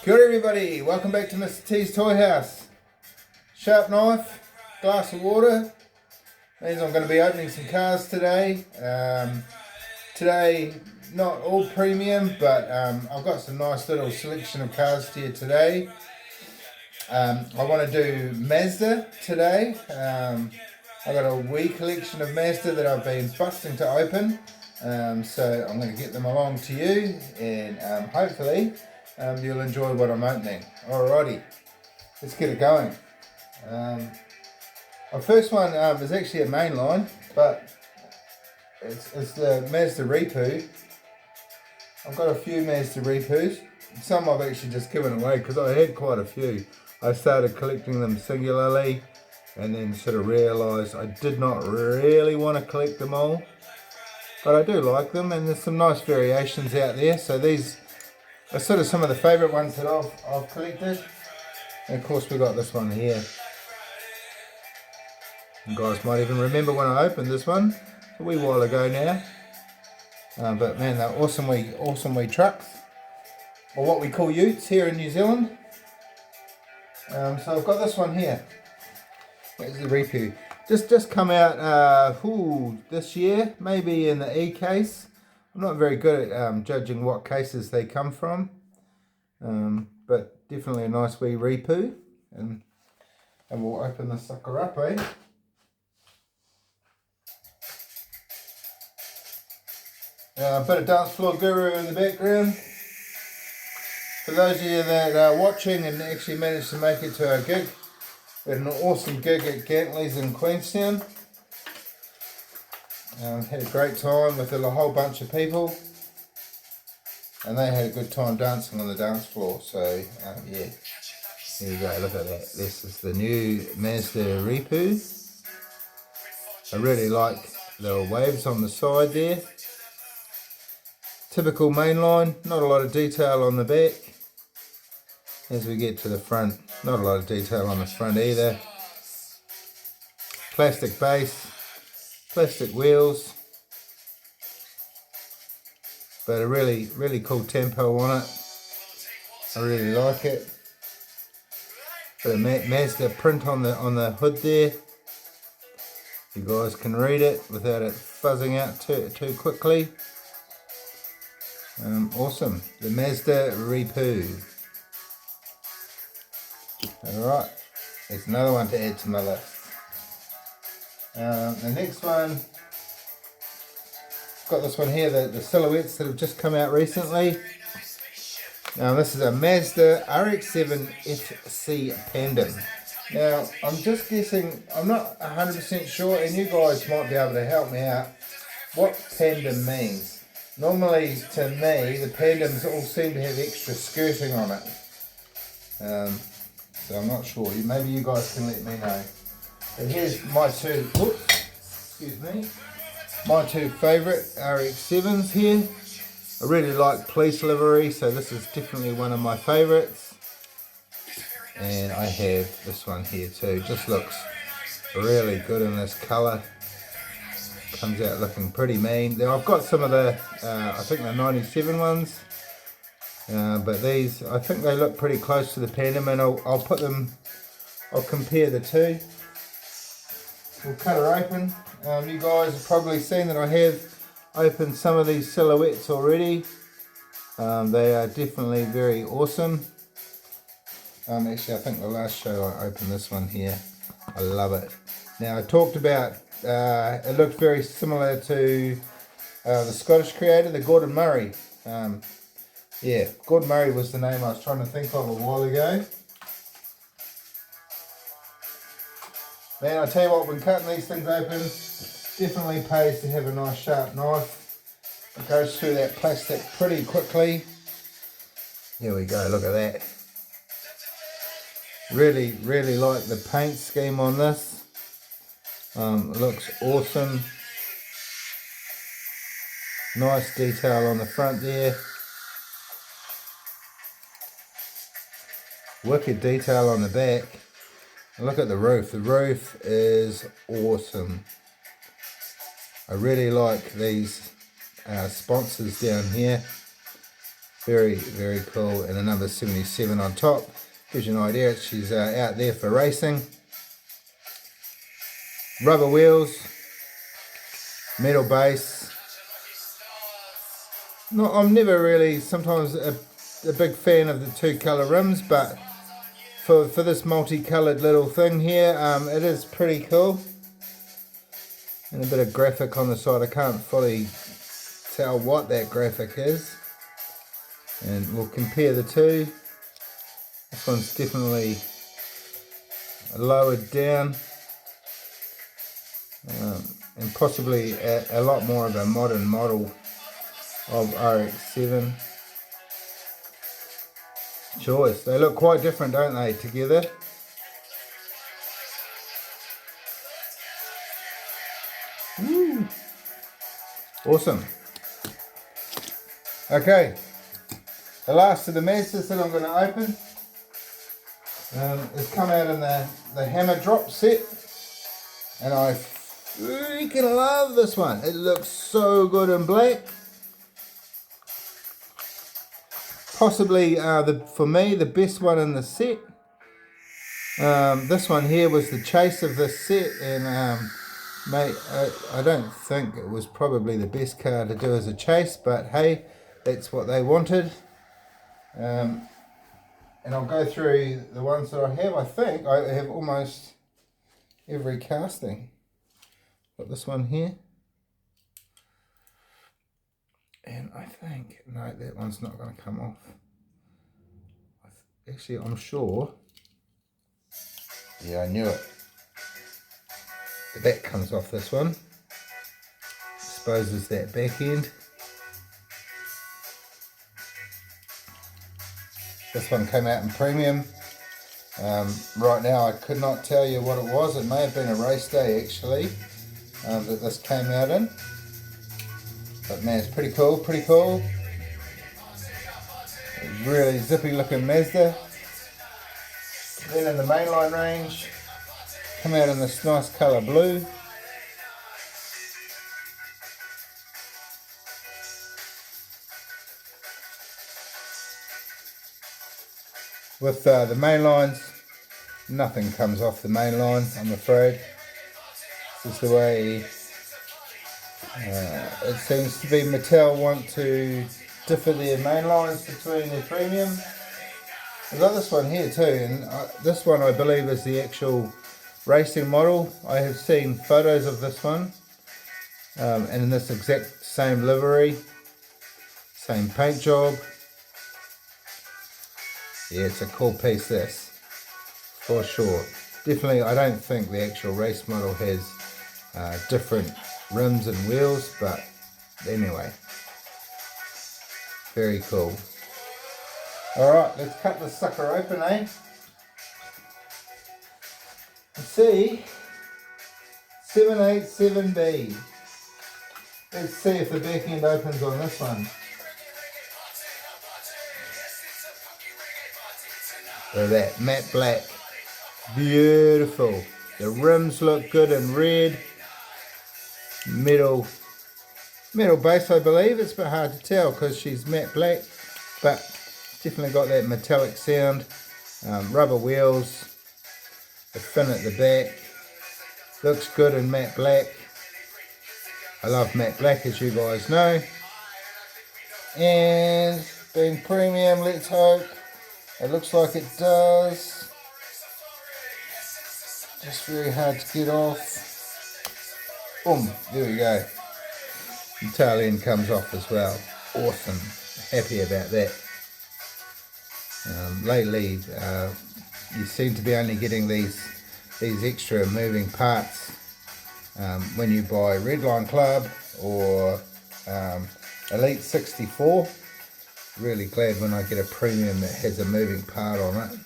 Good everybody, welcome back to Mr. T's Toy House. Sharp knife, glass of water. Means I'm going to be opening some cars today. Today, not all premium, but I've got some nice little selection of cars here today. I want to do Mazda today. I've got a wee collection of Mazda that I've been busting to open. So I'm going to get them along to you and hopefully you'll enjoy what I'm opening. Alrighty, let's get it going. My first one is actually a mainline, but it's the Mazda Repu. I've got a few Mazda Repus. Some I've actually just given away because I had quite a few. I started collecting them singularly and then sort of realised I did not really want to collect them all. But I do like them, and there's some nice variations out there. So these are sort of some of the favourite ones that I've collected. And of course we got this one here. You guys might even remember when I opened this one a wee while ago now. But man, they're awesome wee trucks, or what we call utes here in New Zealand. So I've got this one here. It's the Repu. Just come out this year, maybe in the E case. I'm not very good at judging what cases they come from, but definitely a nice wee Repu. And we'll open the sucker up, eh? A bit of dance floor guru in the background. For those of you that are watching and actually managed to make it to our gig, we had an awesome gig at Gantley's in Queenstown. Had a great time with a whole bunch of people, and they had a good time dancing on the dance floor. So yeah, here you go, look at that. This is the new Mazda Repu. I really like the waves on the side there. Typical mainline, not a lot of detail on the back. As we get to the front, not a lot of detail on the front either. Plastic base, plastic wheels, but a really cool tempo on it. I really like it. Got a Mazda print on the hood there. You guys can read it without it fuzzing out too quickly. Awesome, the Mazda Repu. Alright, there's another one to add to my list. The next one, got this one here, the silhouettes that have just come out recently. Now this is a Mazda RX-7 FC Pandem. Now I'm just guessing, I'm not 100% sure, and you guys might be able to help me out, what Pandem means. Normally to me the Pandems all seem to have extra skirting on it. So I'm not sure, maybe you guys can let me know. But here's my my two favourite RX-7s here. I really like police livery, so this is definitely one of my favourites. And I have this one here too, just looks really good in this colour. Comes out looking pretty mean. Now I've got some of the, I think the 97 ones. But these, I think they look pretty close to the Pandem, and I'll compare the two. We'll cut her open. You guys have probably seen that I have opened some of these silhouettes already. They are definitely very awesome. Actually, I think the last show I opened this one here. I love it. Now I talked about, it looked very similar to the Scottish creator, the Gordon Murray. Yeah, Gordon Murray was the name I was trying to think of a while ago. Man, I tell you what, when cutting these things open, definitely pays to have a nice sharp knife. It goes through that plastic pretty quickly. Here we go, look at that. Really like the paint scheme on this. It looks awesome. Nice detail on the front there. Wicked detail on the back. And look at the roof. The roof is awesome. I really like these sponsors down here. Very, very cool. And a number 77 on top. Gives you an idea, she's out there for racing. Rubber wheels, metal base. No, I'm never really sometimes a big fan of the two colour rims, but for this multicoloured little thing here, it is pretty cool. And a bit of graphic on the side. I can't fully tell what that graphic is. And we'll compare the two. This one's definitely lowered down. And possibly a lot more of a modern model of RX-7. Choice. They look quite different, don't they, together? Woo. Awesome. Okay, the last of the Mazdas that I'm going to open has come out in the hammer drop set, and I freaking love this one. It looks so good in black. Possibly for me the best one in the set. This one here was the chase of this set, and mate, I don't think it was probably the best car to do as a chase, but hey, that's what they wanted. And I'll go through the ones that I have. I think I have almost every casting. Got this one here. And I think, no, that one's not going to come off. Actually, I'm sure. Yeah, I knew it. The back comes off this one. Exposes that back end. This one came out in premium. Right now I could not tell you what it was. It may have been a race day actually that this came out in. But man, it's pretty cool, pretty cool. Really zippy looking Mazda. Then in the mainline range, come out in this nice colour blue. With the main lines, nothing comes off the main line, I'm afraid. This is the way it seems to be. Mattel want to differ their main lines between their premium. I've got this one here too, and this one I believe is the actual racing model. I have seen photos of this one, and in this exact same livery, same paint job. Yeah, it's a cool piece, this, for sure. Definitely, I don't think the actual race model has different rims and wheels, but anyway, very cool. Alright, let's cut this sucker open, eh? Let's see, 787B. Let's see if the back end opens on this one. Look at that, matte black. Beautiful. The rims look good in red. Metal base, I believe. It's a bit hard to tell because she's matte black, but definitely got that metallic sound. Rubber wheels. The fin at the back. Looks good in matte black. I love matte black, as you guys know. And being premium, let's hope. It looks like it does. Just very hard to get off. Boom, there we go. The tail end comes off as well. Awesome. Happy about that. Lately, you seem to be only getting these extra moving parts when you buy Redline Club or Elite 64. Really glad when I get a premium that has a moving part on it.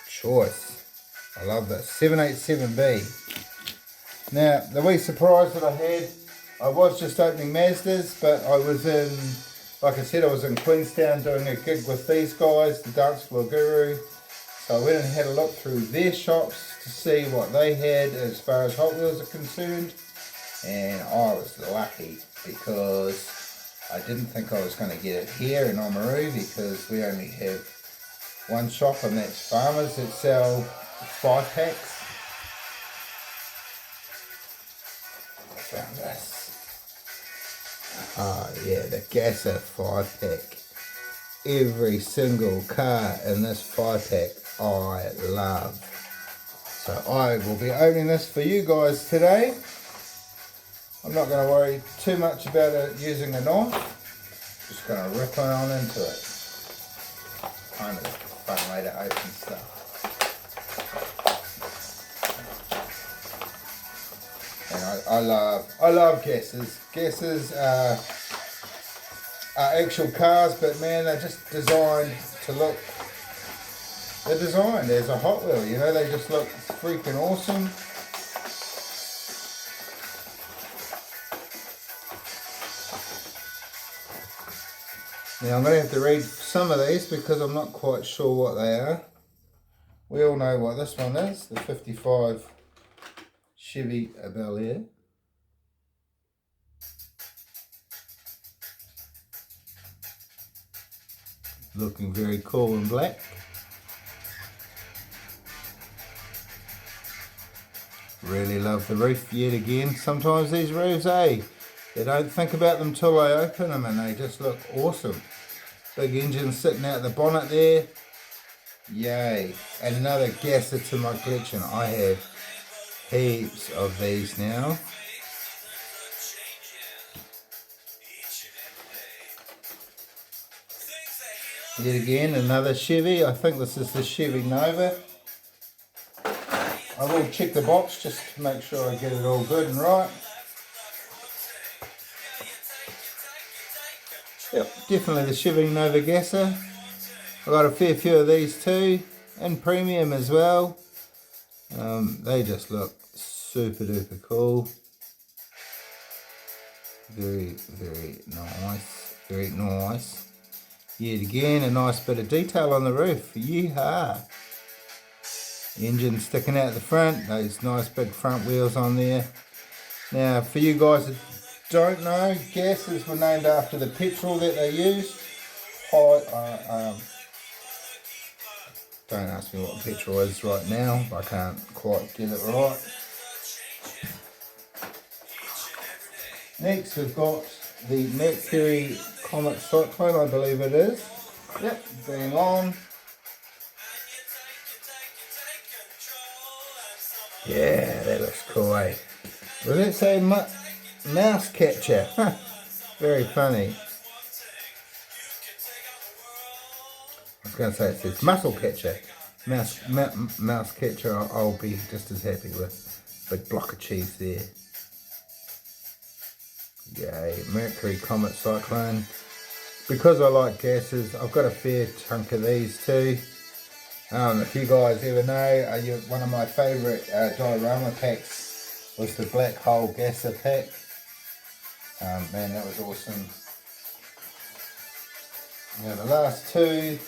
Choice. I love this. 787B. Now, the wee surprise that I had, I was just opening Mazdas, but I was in, like I said, I was in Queenstown doing a gig with these guys, the Dance Floor Guru. So I went and had a look through their shops to see what they had as far as Hot Wheels are concerned. And I was lucky because I didn't think I was going to get it here in Oamaru because we only have one shop, and that's Farmers, that sell 5-packs. I found this. Oh yeah, the Gasser 5-pack. Every single car in this 5-pack I love. So I will be opening this for you guys today. I'm not going to worry too much about it using a knife. Just going to rip on into it. Kind of fun way to open stuff. And I love Gassers. Gassers are actual cars, but man, they're just designed to look. They're designed as a Hot Wheel, you know. They just look freaking awesome. Now I'm going to have to read some of these because I'm not quite sure what they are. We all know what this one is, the 55 Chevy Bel Air. Looking very cool and black. Really love the roof yet again. Sometimes these roofs, you don't think about them till they open them and they just look awesome. Big engine sitting out the bonnet there. Yay. Another Gasser to my collection. I have heaps of these now. Yet again, another Chevy. I think this is the Chevy Nova. I will check the box just to make sure I get it all good and right. Yep, definitely the Chevy Nova Gasser. I got a fair few of these too, and premium as well. They just look super duper cool. Very, very nice. Very nice. Yet again, a nice bit of detail on the roof. Yeehaw! Engine sticking out the front, those nice big front wheels on there. Now, for you guys that don't know, Gassers were named after the petrol that they used. Don't ask me what petrol is right now, I can't quite get it right. Next, we've got the Mercury Comet Cyclone, I believe it is. Yep, being on. Yeah, that looks cool, eh? Does it say mouse catcher? Very funny. I was going to say it says muscle catcher. Mouse catcher, I'll be just as happy with. Big block of cheese there. Yay, Mercury Comet Cyclone. Because I like Gassers, I've got a fair chunk of these too. If you guys ever know, one of my favourite diorama packs was the Black Hole Gasser pack. Man, that was awesome. Now the last two,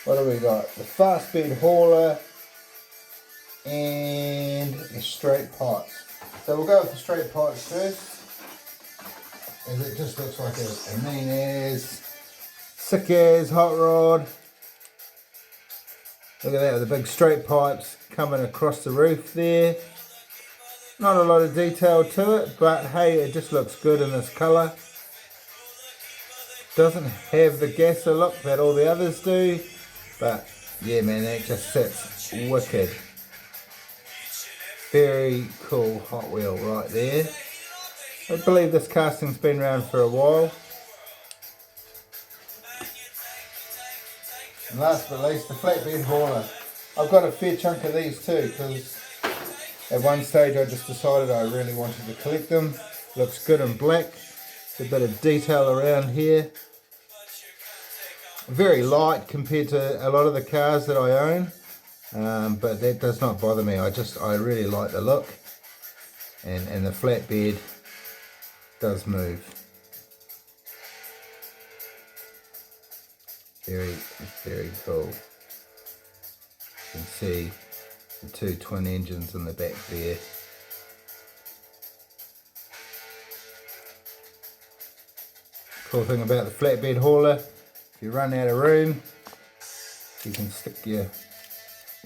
what do we got? The fast bed hauler and the straight pipes. So we'll go with the straight pipes first, as it just looks like a mean as, sick as hot rod. Look at that, with the big straight pipes coming across the roof there. Not a lot of detail to it, but hey, it just looks good in this colour. Doesn't have the Gasser look that all the others do, but yeah man, that just sits wicked. Very cool Hot Wheel right there. I believe this casting's been around for a while. And last but not least, the flatbed hauler. I've got a fair chunk of these too, because at one stage I just decided I really wanted to collect them. Looks good in black. A bit of detail around here. Very light compared to a lot of the cars that I own, but that does not bother me. I really like the look, and the flatbed does move. Very, very cool. You can see the two twin engines in the back there. Cool thing about the flatbed hauler, if you run out of room, you can stick your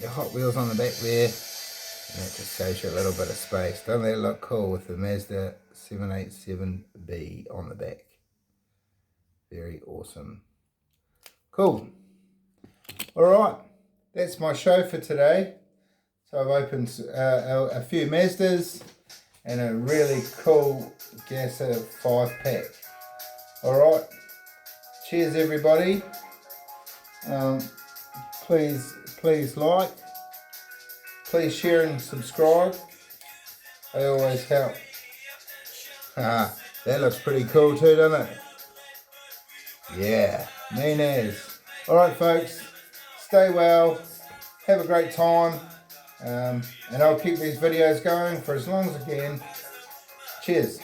Hot Wheels on the back there, and that just saves you a little bit of space. Doesn't that look cool with the Mazda 787B on the back? Very awesome. Cool. Alright, that's my show for today. So I've opened a few Mazdas and a really cool Gasser 5-pack. Alright, cheers everybody. Please like, please share and subscribe. They always help. That looks pretty cool too, doesn't it? Yeah, mean as. Alright folks, stay well, have a great time, and I'll keep these videos going for as long as I can. Cheers.